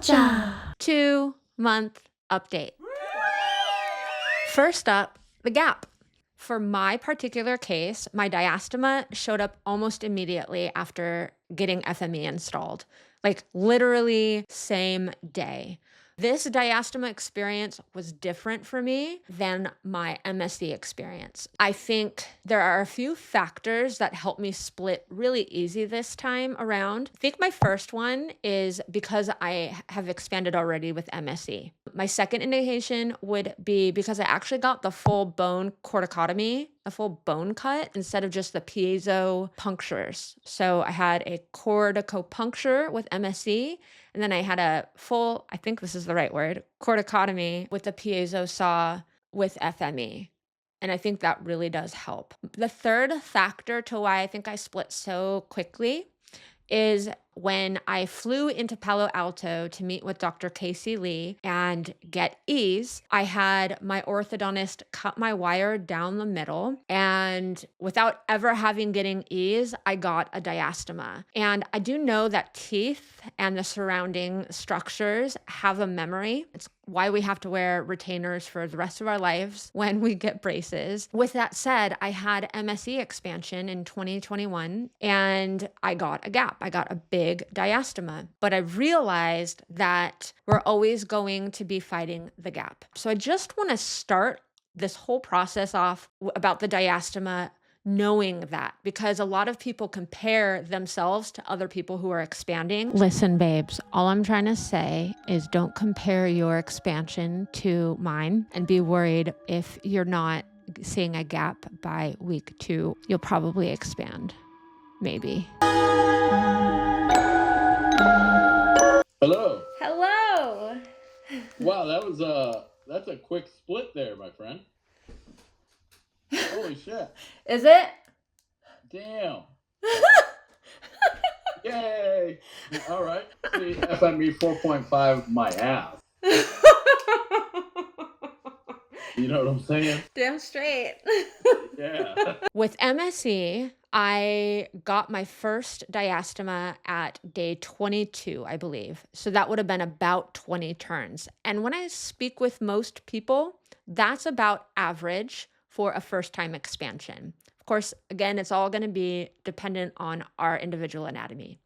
Gotcha! 2-month update. First up, the gap. For my particular case, my diastema showed up almost immediately after getting FME installed, like literally same day. This diastema experience was different for me than my MSE experience. I think there are a few factors that help me split really easy this time around. I think my first one is because I have expanded already with MSE. My second indication would be because I actually got the full bone corticotomy, a full bone cut, instead of just the piezo punctures. So I had a corticopuncture with MSE, and then I had a full, I think this is the right word, corticotomy with the piezo saw with FME. And I think that really does help. The third factor to why I think I split so quickly is when I flew into Palo Alto to meet with Dr. Casey Lee and get ease, I had my orthodontist cut my wire down the middle, and without ever having getting ease, I got a diastema. And I do know that teeth and the surrounding structures have a memory. It's why we have to wear retainers for the rest of our lives when we get braces. With that said, I had MSE expansion in 2021 and I got a gap. I got a big diastema, but I realized that we're always going to be fighting the gap. So I just want to start this whole process off about the diastema knowing that, because a lot of people compare themselves to other people who are expanding. Listen, babes, all I'm trying to say is don't compare your expansion to mine and be worried if you're not seeing a gap by week 2. You'll probably expand, maybe. Hello. Hello. Wow, that's a quick split there, my friend. Holy shit. Is it? Damn. Yay. All right. See, FME 4.5 my ass. You know what I'm saying? Damn straight. Yeah. With MSE, I got my first diastema at day 22, I believe. So that would have been about 20 turns. And when I speak with most people, that's about average for a first-time expansion. Of course, again, it's all going to be dependent on our individual anatomy.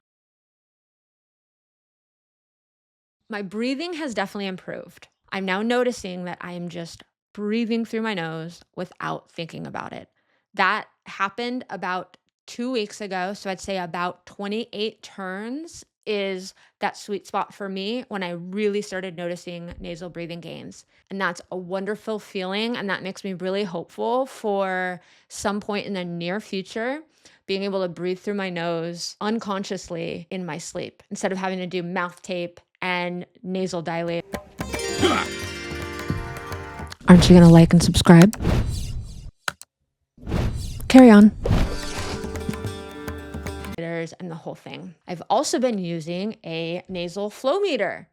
My breathing has definitely improved. I'm now noticing that I am just breathing through my nose without thinking about it. That happened about 2 weeks ago. So I'd say about 28 turns is that sweet spot for me when I really started noticing nasal breathing gains. And that's a wonderful feeling. And that makes me really hopeful for some point in the near future, being able to breathe through my nose unconsciously in my sleep instead of having to do mouth tape and nasal dilate. Aren't you going to like and subscribe? Carry on. And the whole thing. I've also been using a nasal flow meter.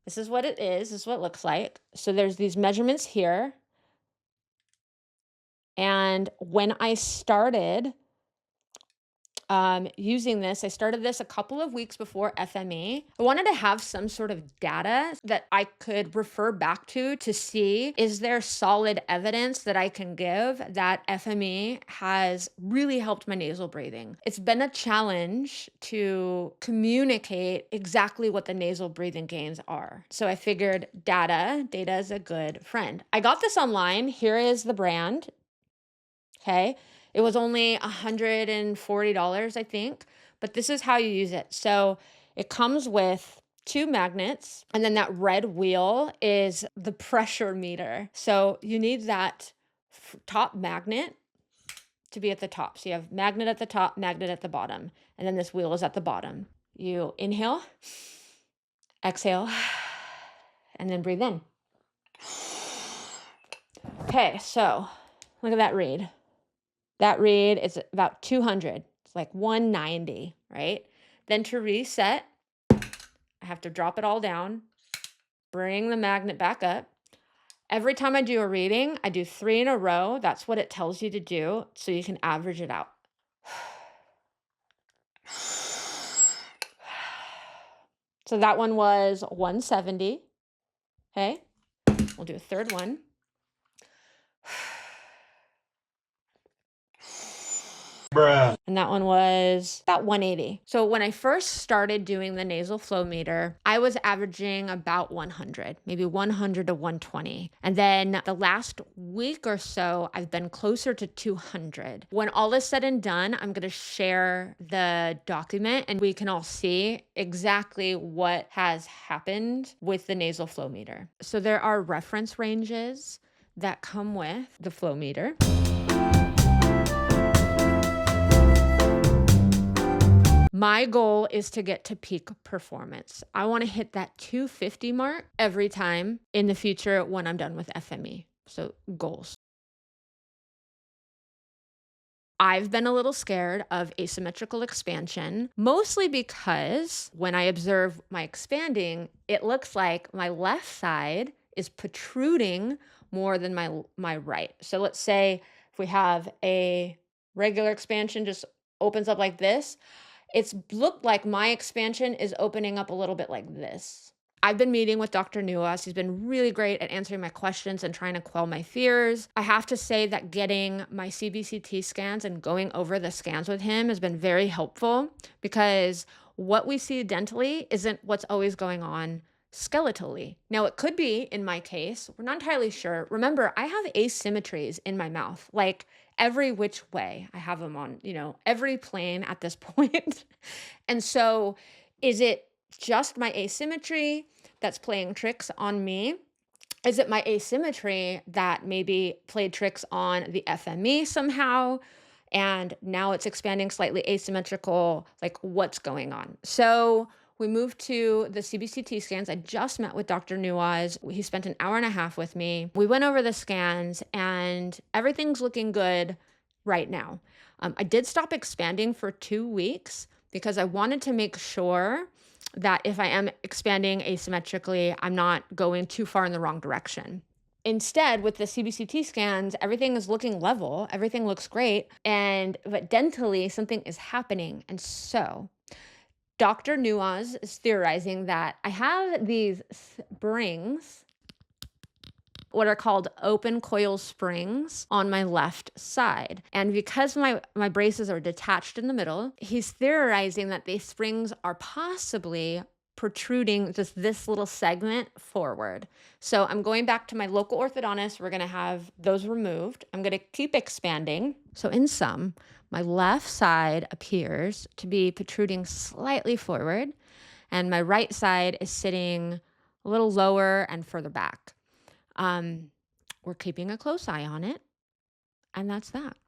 This is what it is. This is what it looks like. So there's these measurements here. And when I started using this, I started this a couple of weeks before FME. I wanted to have some sort of data that I could refer back to see, is there solid evidence that I can give that FME has really helped my nasal breathing? It's been a challenge to communicate exactly what the nasal breathing gains are. So I figured data is a good friend. I got this online. Here is the brand. Okay. It was only $140, I think, but this is how you use it. So it comes with 2 magnets, and then that red wheel is the pressure meter. So you need that top magnet to be at the top. So you have magnet at the top, magnet at the bottom, and then this wheel is at the bottom. You inhale, exhale, and then breathe in. Okay, so look at that read. That read is about 200. It's like 190, right? Then to reset, I have to drop it all down, bring the magnet back up. Every time I do a reading, I do 3 in a row. That's what it tells you to do, so you can average it out. So that one was 170. Okay. We'll do a third one. And that one was about 180. So when I first started doing the nasal flow meter, I was averaging about 100, maybe 100 to 120. And then the last week or so, I've been closer to 200. When all is said and done, I'm going to share the document and we can all see exactly what has happened with the nasal flow meter. So there are reference ranges that come with the flow meter. My goal is to get to peak performance. I want to hit that 250 mark every time in the future when I'm done with FME. So goals. I've been a little scared of asymmetrical expansion, mostly because when I observe my expanding, it looks like my left side is protruding more than my right. So let's say if we have a regular expansion just opens up like this, it's looked like my expansion is opening up a little bit like this. I've been meeting with Dr. Nuas. He's been really great at answering my questions and trying to quell my fears. I have to say that getting my CBCT scans and going over the scans with him has been very helpful because what we see dentally isn't what's always going on skeletally. Now, it could be in my case. We're not entirely sure. Remember, I have asymmetries in my mouth, like every which way. I have them on, every plane at this point. And so is it just my asymmetry that's playing tricks on me? Is it my asymmetry that maybe played tricks on the FME somehow? And now it's expanding slightly asymmetrical, like what's going on? So we moved to the CBCT scans. I just met with Dr. Nuaz. He spent an hour and a half with me. We went over the scans and everything's looking good right now. I did stop expanding for 2 weeks because I wanted to make sure that if I am expanding asymmetrically, I'm not going too far in the wrong direction. Instead, with the CBCT scans, everything is looking level. Everything looks great. But dentally, something is happening. And so Dr. Nuaz is theorizing that I have these springs, what are called open coil springs on my left side. And because my braces are detached in the middle, he's theorizing that these springs are possibly protruding just this little segment forward. So I'm going back to my local orthodontist. We're going to have those removed. I'm going to keep expanding. So in sum, my left side appears to be protruding slightly forward, and my right side is sitting a little lower and further back. We're keeping a close eye on it, and that's that.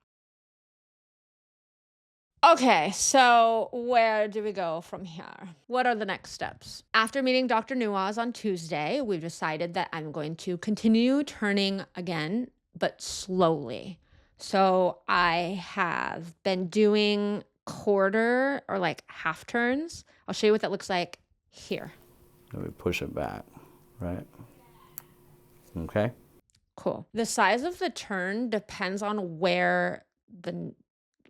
Okay, so where do we go from here? What are the next steps? After meeting Dr. Nuaz on Tuesday, we've decided that I'm going to continue turning again, but slowly. So I have been doing quarter or like half turns. I'll show you what that looks like here. Let me push it back, right? Okay. Cool. The size of the turn depends on where the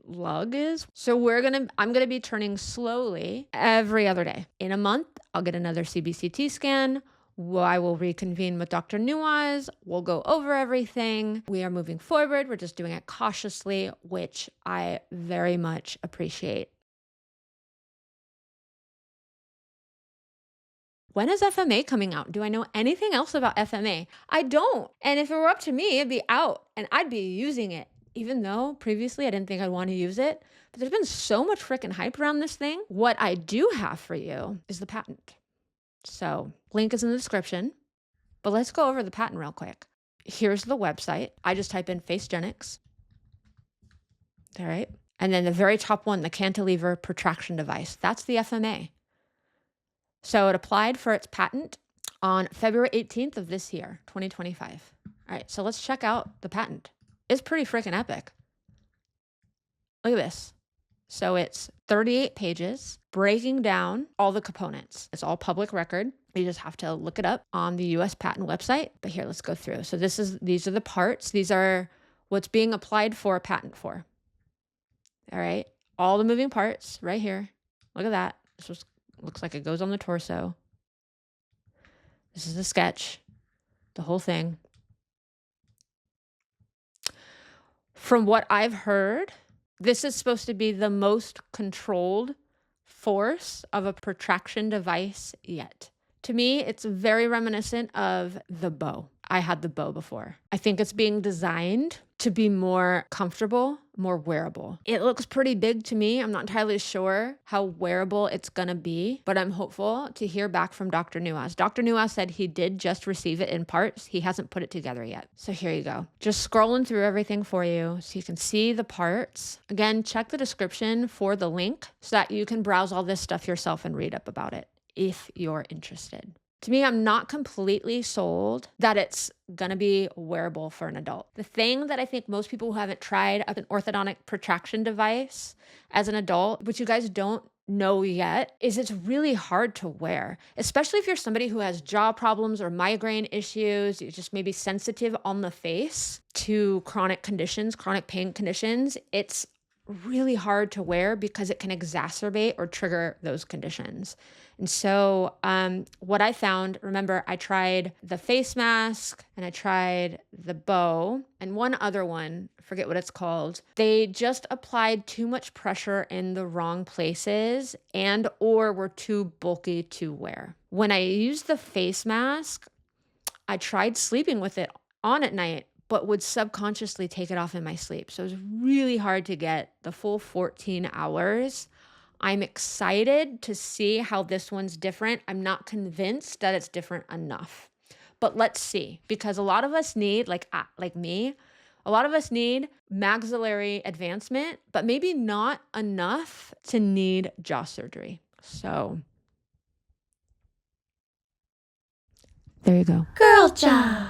lug is. So I'm going to be turning slowly every other day. In a month, I'll get another CBCT scan. I will reconvene with Dr. Nuaz. We'll go over everything. We are moving forward. We're just doing it cautiously, which I very much appreciate. When is FMA coming out? Do I know anything else about FMA? I don't. And if it were up to me, it'd be out and I'd be using it. Even though previously I didn't think I'd want to use it, but there's been so much freaking hype around this thing. What I do have for you is the patent. So link is in the description, but let's go over the patent real quick. Here's the website. I just type in Facegenics. All right. And then the very top one, the cantilever protraction device. That's the FMA. So it applied for its patent on February 18th of this year, 2025. All right. So let's check out the patent. It's pretty freaking epic. Look at this. So it's 38 pages breaking down all the components. It's all public record. You just have to look it up on the US patent website. But here, let's go through. So these are the parts. These are what's being applied for a patent for. All right. All the moving parts right here. Look at that. This looks like it goes on the torso. This is a sketch, the whole thing. From what I've heard, this is supposed to be the most controlled force of a protraction device yet. To me, it's very reminiscent of the bow. I had the bow before. I think it's being designed to be more comfortable, more wearable. It looks pretty big to me. I'm not entirely sure how wearable it's gonna be, but I'm hopeful to hear back from Dr. Nuaz. Dr. Nuaz said he did just receive it in parts. He hasn't put it together yet. So here you go. Just scrolling through everything for you so you can see the parts. Again, check the description for the link so that you can browse all this stuff yourself and read up about it if you're interested. To me, I'm not completely sold that it's gonna be wearable for an adult. The thing that I think most people who haven't tried an orthodontic protraction device as an adult, which you guys don't know yet, is it's really hard to wear, especially if you're somebody who has jaw problems or migraine issues, you're just maybe sensitive on the face to chronic conditions, chronic pain conditions. It's really hard to wear because it can exacerbate or trigger those conditions. And so what I found, remember, I tried the face mask and I tried the bow and one other one, I forget what it's called. They just applied too much pressure in the wrong places and or were too bulky to wear. When I used the face mask, I tried sleeping with it on at night, but would subconsciously take it off in my sleep. So it was really hard to get the full 14 hours. I'm excited to see how this one's different. I'm not convinced that it's different enough, but let's see, because a lot of us need, like me, a lot of us need maxillary advancement, but maybe not enough to need jaw surgery. So there you go. Girl job.